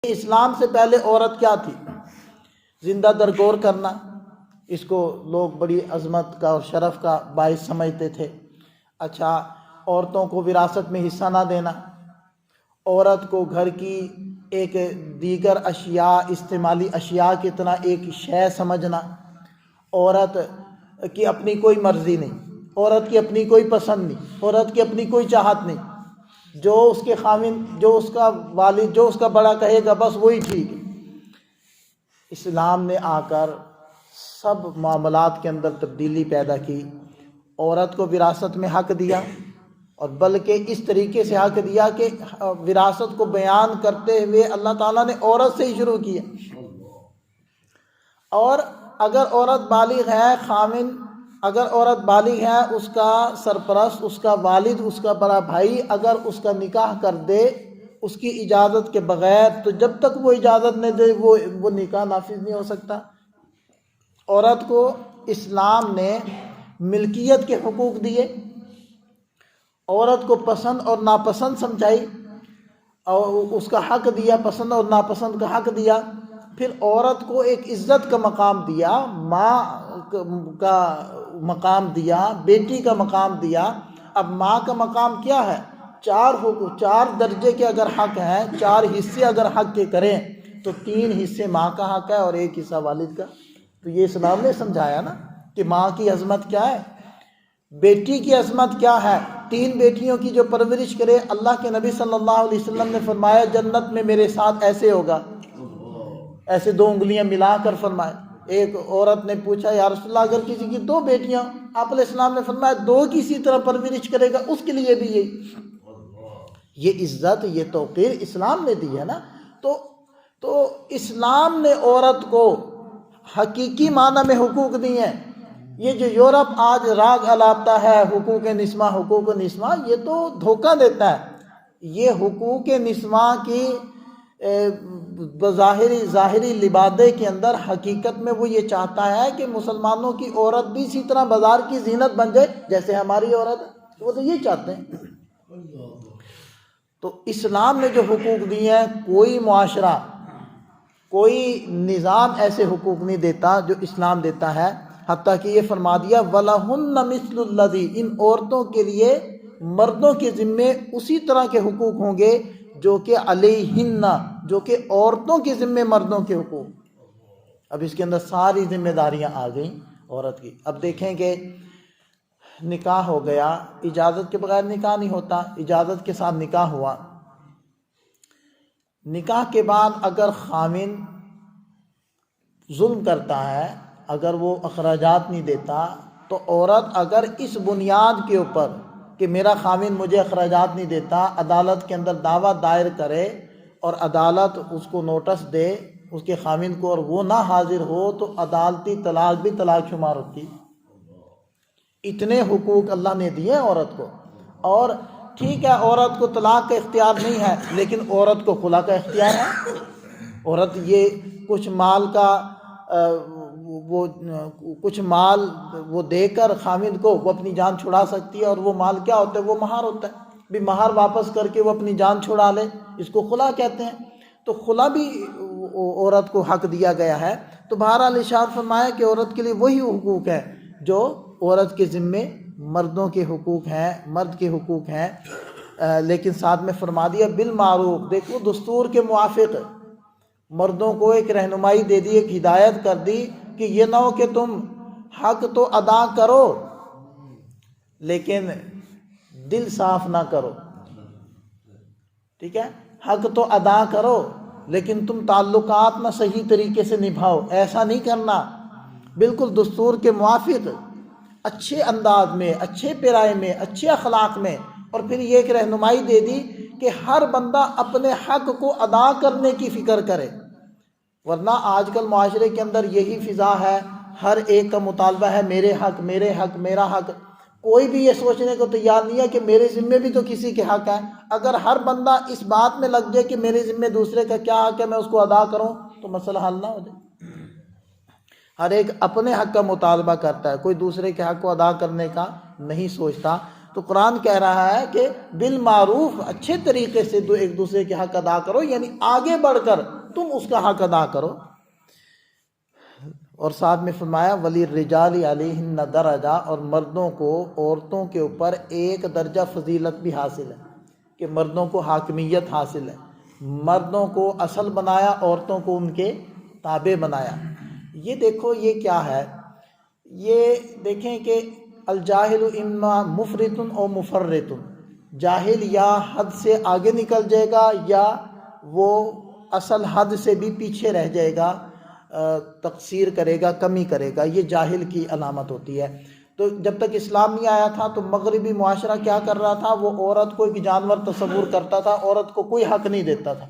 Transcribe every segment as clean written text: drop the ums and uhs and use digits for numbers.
اسلام سے پہلے عورت کیا تھی؟ زندہ درگور کرنا، اس کو لوگ بڑی عظمت کا اور شرف کا باعث سمجھتے تھے۔ اچھا، عورتوں کو وراثت میں حصہ نہ دینا، عورت کو گھر کی ایک دیگر اشیاء، استعمالی اشیاء کی طرح ایک شے سمجھنا، عورت کی اپنی کوئی مرضی نہیں، عورت کی اپنی کوئی پسند نہیں، عورت کی اپنی کوئی چاہت نہیں، جو اس کے خاوند، جو اس کا والد، جو اس کا بڑا کہے گا بس وہی ٹھیک ہے۔ اسلام نے آ کر سب معاملات کے اندر تبدیلی پیدا کی، عورت کو وراثت میں حق دیا، اور بلکہ اس طریقے سے حق دیا کہ وراثت کو بیان کرتے ہوئے اللہ تعالیٰ نے عورت سے ہی شروع کیا۔ اور اگر عورت بالغ ہے، خاوند اگر عورت بالغ ہے، اس کا سرپرست، اس کا والد، اس کا بڑا بھائی اگر اس کا نکاح کر دے اس کی اجازت کے بغیر، تو جب تک وہ اجازت نہ دے وہ نکاح نافذ نہیں ہو سکتا۔ عورت کو اسلام نے ملکیت کے حقوق دیے، عورت کو پسند اور ناپسند سمجھائی، اور اس کا حق دیا، پسند اور ناپسند کا حق دیا۔ پھر عورت کو ایک عزت کا مقام دیا، ماں کا مقام دیا، بیٹی کا مقام دیا۔ اب ماں کا مقام کیا ہے؟ چار حقوق، 4 درجے کے اگر حق ہیں، 4 حصے اگر حق کے کریں تو 3 حصے ماں کا حق ہے اور 1 حصہ والد کا۔ تو یہ اسلام نے سمجھایا نا کہ ماں کی عظمت کیا ہے، بیٹی کی عظمت کیا ہے۔ 3 بیٹیوں کی جو پرورش کرے، اللہ کے نبی صلی اللہ علیہ وسلم نے فرمایا جنت میں میرے ساتھ ایسے ہوگا، ایسے 2 انگلیاں ملا کر فرمایا۔ ایک عورت نے پوچھا یا رسول اللہ اگر کسی کی 2 بیٹیاں، آپ علیہ السلام نے فرمایا 2 کی اسی طرح پرورش کرے گا اس کے لیے بھی یہی۔ یہ عزت، یہ توقیر اسلام نے دی ہے نا۔ تو اسلام نے عورت کو حقیقی معنی میں حقوق دیے ہیں۔ یہ جو یورپ آج راگ الاپتا ہے حقوق نسواں، حقوق نسواں، یہ تو دھوکہ دیتا ہے۔ یہ حقوق نسواں کی ظاہری لبادے کے اندر حقیقت میں وہ یہ چاہتا ہے کہ مسلمانوں کی عورت بھی اسی طرح بازار کی زینت بن جائے جیسے ہماری عورت ہے، وہ تو یہ چاہتے ہیں۔ تو اسلام نے جو حقوق دیے ہیں، کوئی معاشرہ، کوئی نظام ایسے حقوق نہیں دیتا جو اسلام دیتا ہے۔ حتیٰ کہ یہ فرما دیا وَلَهُنَّ مِثْلُ الَّذِي، ان عورتوں کے لیے مردوں کے ذمے اسی طرح کے حقوق ہوں گے جو کہ علیہن، جو کہ عورتوں کے ذمے مردوں کے حقوق۔ اب اس کے اندر ساری ذمہ داریاں آ گئیں عورت کی۔ اب دیکھیں کہ نکاح ہو گیا، اجازت کے بغیر نکاح نہیں ہوتا، اجازت کے ساتھ نکاح ہوا۔ نکاح کے بعد اگر خاوند ظلم کرتا ہے، اگر وہ اخراجات نہیں دیتا، تو عورت اگر اس بنیاد کے اوپر کہ میرا خاوند مجھے اخراجات نہیں دیتا، عدالت کے اندر دعویٰ دائر کرے اور عدالت اس کو نوٹس دے اس کے خاوند کو اور وہ نہ حاضر ہو، تو عدالتی طلاق بھی طلاق شمار ہوتی۔ اتنے حقوق اللہ نے دیے عورت کو۔ اور ٹھیک ہے عورت کو طلاق کا اختیار نہیں ہے، لیکن عورت کو خلا کا اختیار ہے۔ عورت یہ کچھ مال وہ دے کر خاوند کو وہ اپنی جان چھڑا سکتی ہے، اور وہ مال کیا ہوتا ہے؟ وہ مہر ہوتا ہے۔ بھی مہر واپس کر کے وہ اپنی جان چھڑا لے، اس کو خلا کہتے ہیں۔ تو خلا بھی عورت کو حق دیا گیا ہے۔ تو بہرحال ارشاد فرمایا کہ عورت کے لیے وہی حقوق ہے جو عورت کے ذمے مردوں کے حقوق ہیں، مرد کے حقوق ہیں، لیکن ساتھ میں فرما دیا بالمعروف۔ دیکھو دستور کے موافق مردوں کو ایک رہنمائی دے دی، ایک ہدایت کر دی کہ یہ نہ ہو کہ تم حق تو ادا کرو لیکن دل صاف نہ کرو، ٹھیک ہے؟ حق تو ادا کرو لیکن تم تعلقات نہ صحیح طریقے سے نبھاؤ، ایسا نہیں کرنا۔ بالکل دستور کے موافق، اچھے انداز میں، اچھے پیرائے میں، اچھے اخلاق میں۔ اور پھر یہ ایک رہنمائی دے دی کہ ہر بندہ اپنے حق کو ادا کرنے کی فکر کرے، ورنہ آج کل معاشرے کے اندر یہی فضا ہے، ہر ایک کا مطالبہ ہے میرے حق، میرے حق، میرا حق۔ کوئی بھی یہ سوچنے کو تیار نہیں ہے کہ میرے ذمے بھی تو کسی کے حق ہے۔ اگر ہر بندہ اس بات میں لگ جائے کہ میرے ذمے دوسرے کا کیا حق ہے میں اس کو ادا کروں، تو مسئلہ حل نہ ہو جائے۔ ہر ایک اپنے حق کا مطالبہ کرتا ہے، کوئی دوسرے کے حق کو ادا کرنے کا نہیں سوچتا۔ تو قرآن کہہ رہا ہے کہ بالمعروف اچھے طریقے سے ایک دوسرے کے حق ادا کرو، یعنی آگے بڑھ کر تم اس کا حق ادا کرو۔ اور ساتھ میں فرمایا وَلِلرِّجَالِ عَلَيْهِنَّ دَرَجَہ، اور مردوں کو عورتوں کے اوپر ایک درجہ فضیلت بھی حاصل ہے، کہ مردوں کو حاکمیت حاصل ہے، مردوں کو اصل بنایا، عورتوں کو ان کے تابع بنایا۔ یہ دیکھو یہ کیا ہے، یہ دیکھیں کہ الجاہل اما مفرط او مفرط، جاہل یا حد سے آگے نکل جائے گا یا وہ اصل حد سے بھی پیچھے رہ جائے گا، تقصیر کرے گا، کمی کرے گا، یہ جاہل کی علامت ہوتی ہے۔ تو جب تک اسلام نہیں آیا تھا تو مغربی معاشرہ کیا کر رہا تھا، وہ عورت کو ایک جانور تصور کرتا تھا، عورت کو کوئی حق نہیں دیتا تھا۔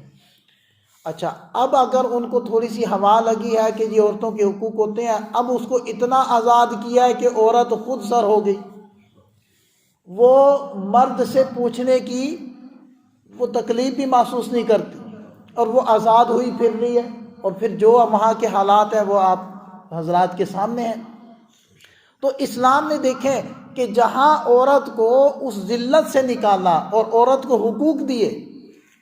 اچھا، اب اگر ان کو تھوڑی سی ہوا لگی ہے کہ یہ عورتوں کے حقوق ہوتے ہیں، اب اس کو اتنا آزاد کیا ہے کہ عورت خود سر ہو گئی، وہ مرد سے پوچھنے کی وہ تکلیف بھی محسوس نہیں کرتی، اور وہ آزاد ہوئی پھر رہی ہے، اور پھر جو وہاں کے حالات ہیں وہ آپ حضرات کے سامنے ہیں۔ تو اسلام نے دیکھیں کہ جہاں عورت کو اس ذلت سے نکالا اور عورت کو حقوق دیے،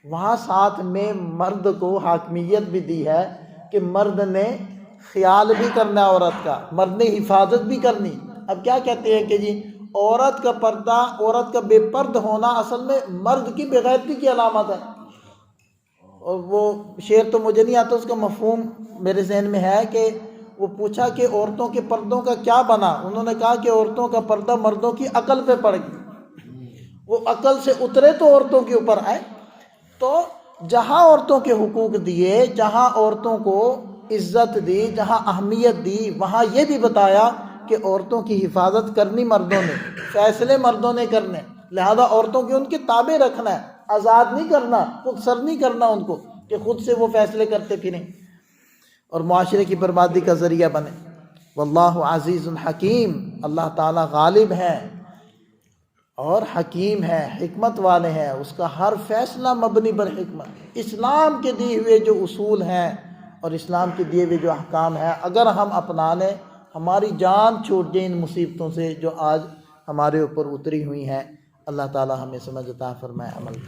وہاں ساتھ میں مرد کو حاکمیت بھی دی ہے کہ مرد نے خیال بھی کرنا عورت کا، مرد نے حفاظت بھی کرنی۔ اب کیا کہتے ہیں کہ جی عورت کا پردہ، عورت کا بے پرد ہونا اصل میں مرد کی بے غیرتی کی علامت ہے۔ اور وہ شعر تو مجھے نہیں آتا، اس کا مفہوم میرے ذہن میں ہے کہ وہ پوچھا کہ عورتوں کے پردوں کا کیا بنا، انہوں نے کہا کہ عورتوں کا پردہ مردوں کی عقل پہ پڑ گئی، وہ عقل سے اترے تو عورتوں کے اوپر آئے۔ تو جہاں عورتوں کے حقوق دیے، جہاں عورتوں کو عزت دی، جہاں اہمیت دی، وہاں یہ بھی بتایا کہ عورتوں کی حفاظت کرنی مردوں نے، فیصلے مردوں نے کرنے، لہذا عورتوں کی ان کے تابع رکھنا ہے، آزاد نہیں کرنا، خود سر نہیں کرنا ان کو کہ خود سے وہ فیصلے کرتے پھریں اور معاشرے کی بربادی کا ذریعہ بنے۔ واللہ عزیز حکیم، اللہ تعالیٰ غالب ہے اور حکیم ہے، حکمت والے ہیں، اس کا ہر فیصلہ مبنی بر حکمت۔ اسلام کے دیے ہوئے جو اصول ہیں اور اسلام کے دیے ہوئے جو احکام ہیں، اگر ہم اپنا لیں، ہماری جان چھوٹ جائے ان مصیبتوں سے جو آج ہمارے اوپر اتری ہوئی ہیں۔ اللہ تعالیٰ ہمیں سمجھ عطا فرمائے، عمل کی۔